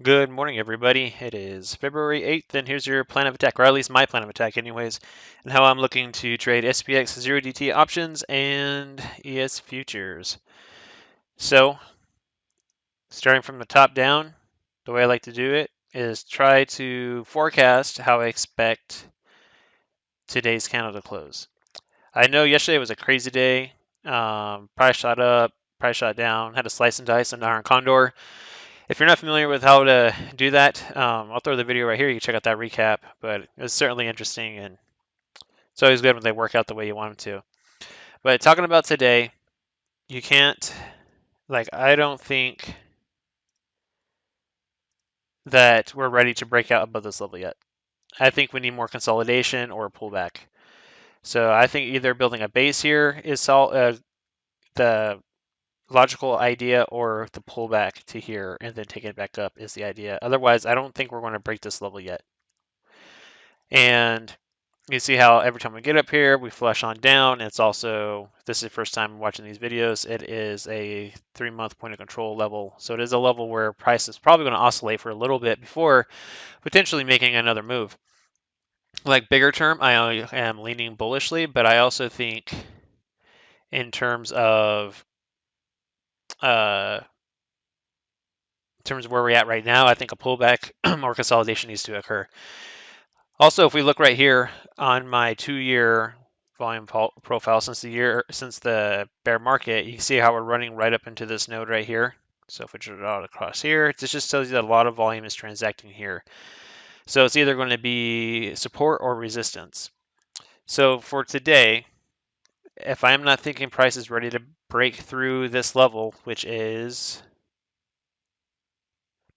Good morning, everybody. It is February 8th, and here's your plan of attack, or at least my plan of attack, anyways, and how I'm looking to trade SPX 0 DTE options and ES futures. So, starting from the top down, the way I like to do it is try to forecast how I expect today's candle to close. I know yesterday was a crazy day. Price shot up, price shot down, had a slice and dice on Iron Condor. If you're not familiar with how to do that, I'll throw the video right here. You can check out that recap, but it was certainly interesting, and it's always good when they work out the way you want them to. But talking about today, you can't, I don't think that we're ready to break out above this level yet. I think we need more consolidation or a pullback. So I think either building a base here is the logical idea, or the pullback to here and then taking it back up is the idea. Otherwise, I don't think we're going to break this level yet. And you see how every time we get up here, we flush on down. It's also, this is the first time watching these videos, it is a 3-month point of control level. So it is a level where price is probably going to oscillate for a little bit before potentially making another move. Like bigger term, I am leaning bullishly, but I also think in terms of where we're at right now, I think a pullback or consolidation needs to occur. Also, if we look right here on my 2-year volume profile since the bear market, you can see how we're running right up into this node right here. So if we draw it across here, this just tells you that a lot of volume is transacting here. So it's either going to be support or resistance. So for today, if I'm not thinking price is ready to break through this level, which is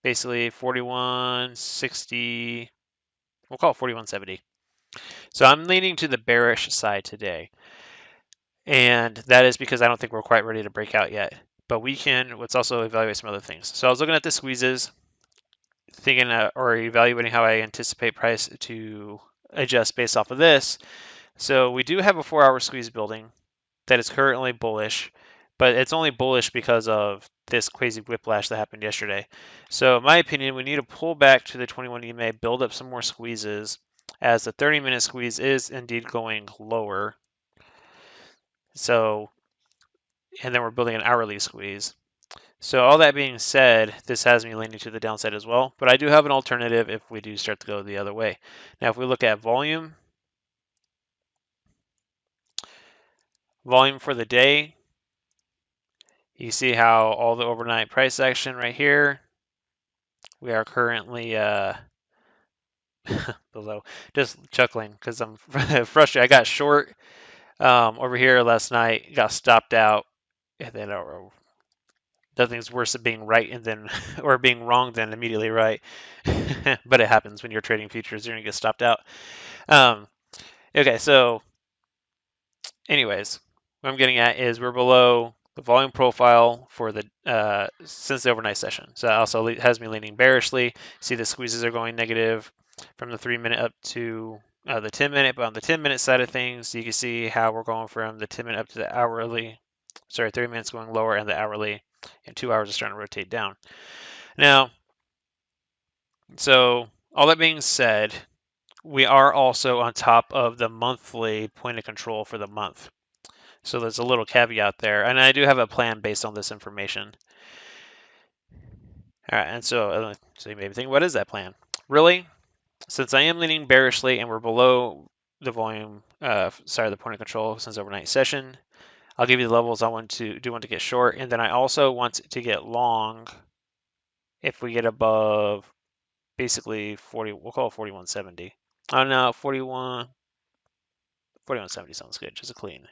basically 4160, we'll call it 4170. So I'm leaning to the bearish side today. And that is because I don't think we're quite ready to break out yet. But let's also evaluate some other things. So I was looking at the squeezes, thinking or evaluating how I anticipate price to adjust based off of this. So we do have a 4-hour squeeze building that is currently bullish, but it's only bullish because of this crazy whiplash that happened yesterday. So in my opinion, we need to pull back to the 21 EMA, build up some more squeezes, as the 30-minute squeeze is indeed going lower. So, and then we're building an hourly squeeze. So all that being said, this has me leaning to the downside as well, but I do have an alternative if we do start to go the other way. Now, if we look at volume for the day, you see how all the overnight price action right here, we are currently below. Just chuckling because I'm frustrated. I got short over here last night, got stopped out, and then nothing's worse than being right and then or being wrong than immediately right. But it happens when you're trading futures, you're gonna get stopped out. Okay, so anyways, what I'm getting at is we're below the volume profile for the since the overnight session. So that also has me leaning bearishly. See the squeezes are going negative from the 3-minute up to the 10-minute, but on the 10-minute side of things, you can see how we're going from the 10-minute up to the hourly. Sorry, 30 minutes going lower and the hourly, and 2 hours is starting to rotate down. Now, so all that being said, we are also on top of the monthly point of control for the month. So there's a little caveat there, and I do have a plan based on this information. All right, and so you may be thinking, what is that plan? Really, since I am leaning bearishly and we're below the volume, the point of control since overnight session, I'll give you the levels I want to get short, and then I also want to get long if we get above basically 40. We'll call it 4170. Oh no, 4170 sounds good. Just a clean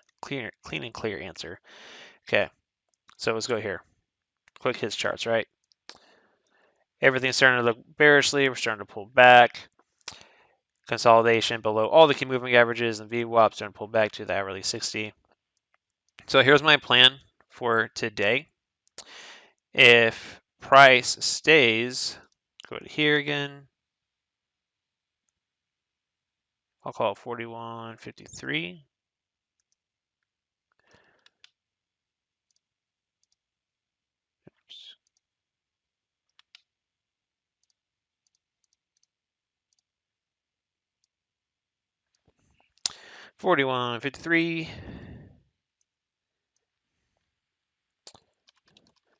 and clear answer. Okay, so let's go here. Quick hits charts, right? Everything's starting to look bearishly. We're starting to pull back. Consolidation below all the key moving averages, and VWAP starting to pull back to the hourly 60. So here's my plan for today. If price stays, go to here again. I'll call it 41.53. 41.53.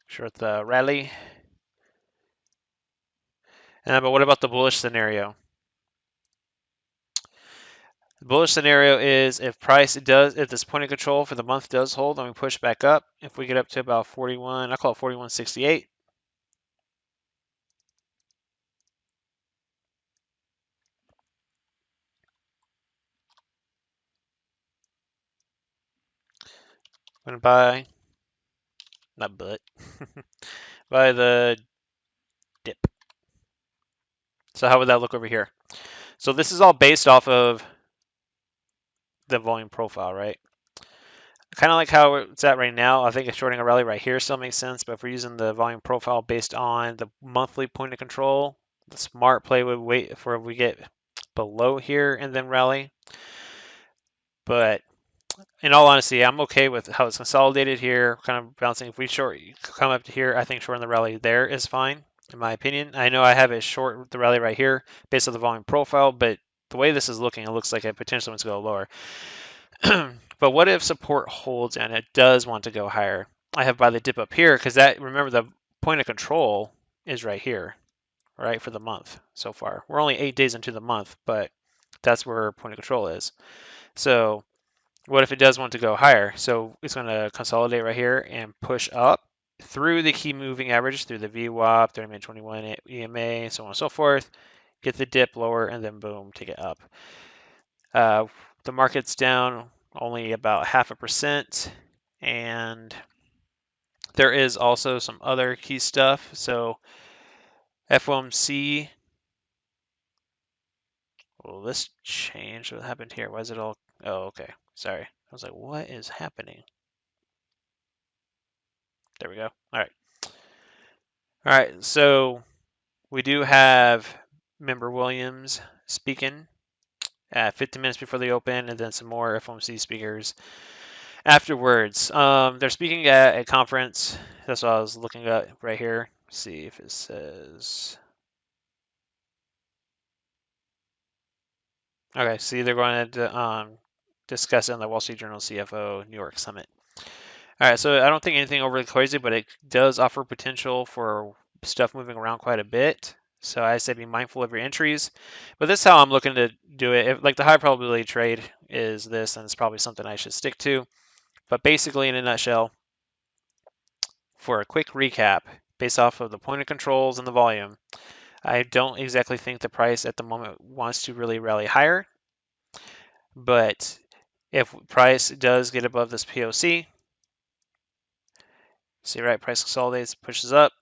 Short the rally. But what about the bullish scenario? The bullish scenario is if if this point of control for the month does hold and we push back up, if we get up to about 41, I call it 41.68. I'm gonna buy, not but, buy the dip. So how would that look over here? So this is all based off of the volume profile, right? Kind of like how it's at right now. I think shorting a rally right here still makes sense, but if we're using the volume profile based on the monthly point of control, the smart play would wait for we get below here and then rally. But in all honesty, I'm okay with how it's consolidated here, kind of bouncing. If we come up to here, I think shorting the rally there is fine, in my opinion. I know I have it short the rally right here based on the volume profile, but the way this is looking, it looks like it potentially wants to go lower. But what if support holds and it does want to go higher? I have by the dip up here because remember, the point of control is right here, right, for the month so far. We're only 8 days into the month, but that's where point of control is. So what if it does want to go higher? So it's going to consolidate right here and push up through the key moving average, through the VWAP, 30-minute 21 EMA, so on and so forth. Get the dip lower, and then boom, take it up. The market's down only about 0.5%, and there is also some other key stuff. So FOMC, well, this changed. What happened here? Why is it all? Oh, okay. Sorry. I was like, what is happening? There we go. All right. All right. So we do have Member Williams speaking at 50 minutes before the open, and then some more FOMC speakers afterwards. They're speaking at a conference. That's what I was looking at right here. See if it says. Okay, see, they're going to discuss it on the Wall Street Journal CFO New York Summit. All right, so I don't think anything overly crazy, but it does offer potential for stuff moving around quite a bit. So I say be mindful of your entries. But this is how I'm looking to do it. If, like the high probability trade is this, and it's probably something I should stick to. But basically, in a nutshell, for a quick recap, based off of the point of controls and the volume, I don't exactly think the price at the moment wants to really rally higher. But if price does get above this POC, see, right, price consolidates, pushes up,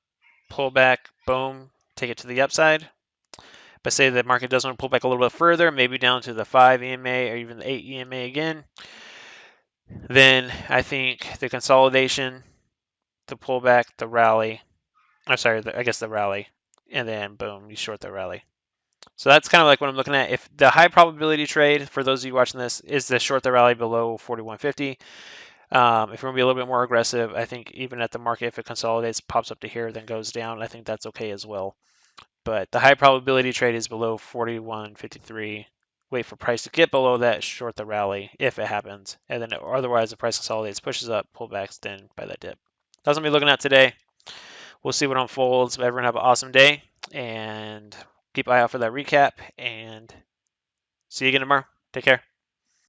pull back, boom, take it to the upside. But say the market does want to pull back a little bit further, maybe down to the 5 EMA or even the 8 EMA again, then I think the consolidation, the pullback, the rally, I guess the rally, and then boom, you short the rally. So that's kind of like what I'm looking at. If the high probability trade, for those of you watching this, is to short the rally below 41.50. If you want to be a little bit more aggressive, I think even at the market, if it consolidates, pops up to here, then goes down, I think that's okay as well. But the high probability trade is below 41.53. Wait for price to get below that, short the rally if it happens. And then otherwise, the price consolidates, pushes up, pullbacks, then by that dip. That's what I'm looking at today. We'll see what unfolds. Everyone have an awesome day, and keep an eye out for that recap, and see you again tomorrow. Take care.